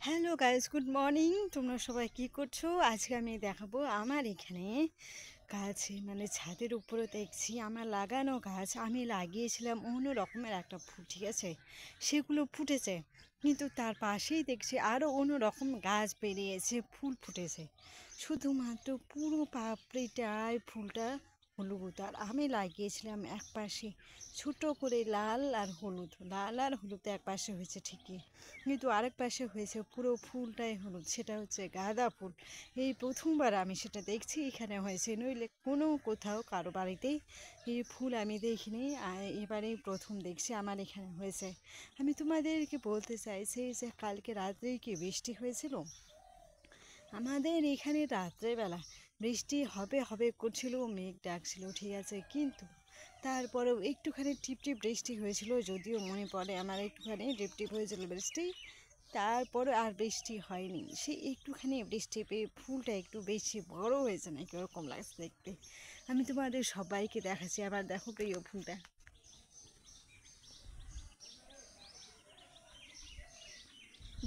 Hello guys, good morning. তোমরা সবাই কি করছো? আজকে আমি দেখাবো আমার এখানে গাছে ছাদের উপরে দেখছি আমার লাগানো গাছ। আমি লাগিয়েছিলাম অন্য রকমের একটা ফুল, ঠিক আছে, সেগুলো ফুটেছে, কিন্তু তার পাশেই দেখছি আরও অন্য রকম গাছ বেরিয়েছে, ফুল ফুটেছে। শুধুমাত্র পুরো পাপড়িটায় ফুলটা হলুদ। আর আমি লাগিয়েছিলাম এক পাশে ছোট করে লাল আর হলুদ এক পাশে হয়েছে ঠিকই, কিন্তু আরেক পাশে হয়েছে পুরো ফুলটাই হলুদ, সেটা হচ্ছে গাঁদা ফুল। এই প্রথমবার আমি সেটা দেখছি এখানে হয়েছে, নইলে কোথাও কারো বাড়িতেই এই ফুল আমি দেখিনি। আর এবারেই প্রথম দেখছি আমার এখানে হয়েছে। আমি তোমাদেরকে বলতে চাইছি যে কালকে রাত্রেই কি বৃষ্টি হয়েছিল আমাদের এখানে? রাত্রেবেলা বৃষ্টি হবে হবে করছিল, মেঘ ডাকছিল, ঠিক আছে, কিন্তু তারপরেও একটুখানি টিপটিপ বৃষ্টি হয়েছিল, যদিও মনে পড়ে আমার একটুখানি টিপটিপ হয়েছিল বৃষ্টি। তারপরে আর বৃষ্টি হয়নি। সে একটুখানি বৃষ্টি পেয়ে ফুলটা একটু বেশি বড় হয়েছে নাকি ওরকম লাগছে দেখতে। আমি তোমাদের সবাইকে দেখাচ্ছি, আবার দেখো প্রিয় ফুলটা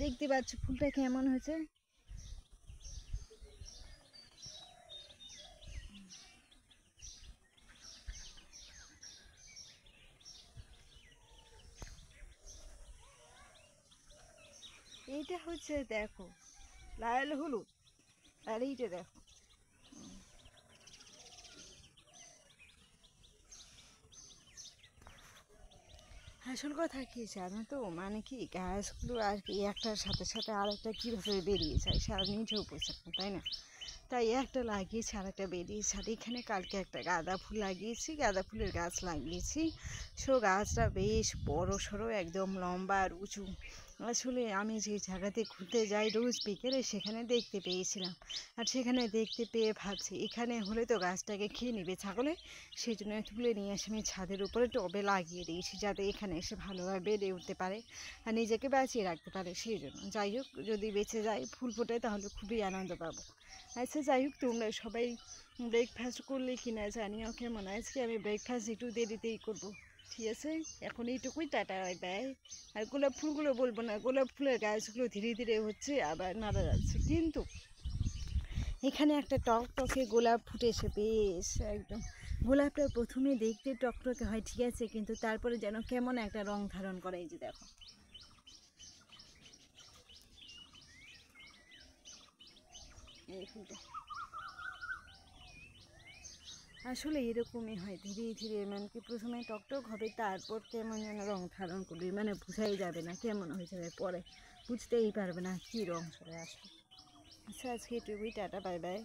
দেখতে পাচ্ছ, ফুলটা কেমন হয়েছে। এইটা হচ্ছে দেখো লাল হলুদ, আর এইটা দেখো। আসল কথা কি জানো তো, কি গাছগুলো আর কি একটার সাথে সাথে আরেকটা কীভাবে বেরিয়ে যায় সারা নিজেও বোঝে না, তাই না? তাই একটা লাগিয়েছি আর একটা বেরিয়েছে। আর এখানে কালকে একটা গাঁদা ফুল লাগিয়েছি, গাঁদা ফুলের গাছ লাগিয়েছি। গাছটা বেশ বড় সড়ো, একদম লম্বা আর উঁচু। আসলে আমি যে জায়গাতে ঘুরতে যাই রোজ বিকেলে, সেখানে দেখতে পেয়েছিলাম। আর সেখানে দেখতে পেয়ে ভাবছি এখানে হলে তো গাছটাকে খেয়ে নেবে ছাগলে, সেই জন্য তুলে নিয়ে এসে আমি ছাদের উপরে টবে লাগিয়ে দিয়েছি, যাতে এখানে এসে ভালোভাবে বেড়ে উঠতে পারে আর নিজেকে বাঁচিয়ে রাখতে পারে। সেই জন্য যাই হোক, যদি বেঁচে যায় ফুল ফোটায় তাহলে খুবই আনন্দ পাবো। আচ্ছা যাই হোক, তোমরা সবাই ব্রেকফাস্ট করলে কি না জানিও কেমন। আজকে আমি ব্রেকফাস্ট একটু দেরিতেই করবো, ঠিক আছে। এখন এইটুকুই, টাটা বাই বাই। আর গোলাপ ফুলগুলো বলবো না, গোলাপ ফুলের গাছগুলো ধীরে ধীরে হচ্ছে আবার মারা যাচ্ছে, কিন্তু এখানে একটা টকটকে গোলাপ ফুটেছে বেশ একদম। গোলাপটা প্রথমে দেখতে টকটকে হয়, ঠিক আছে, কিন্তু তারপরে যেন কেমন একটা রং ধারণ করে। এই যে দেখো এই ফুলটা, আসলে এরকমই হয় ধীরে ধীরে, প্রথমে টকটক হবে, তারপর কেমন যেন রং ধারণ করবে, বোঝাই যাবে না কেমন হয়ে যাবে, পরে বুঝতেই পারবে না কী রং চলে আসবে। আচ্ছা আজকে এটুকুই, টাটা বাই বাই।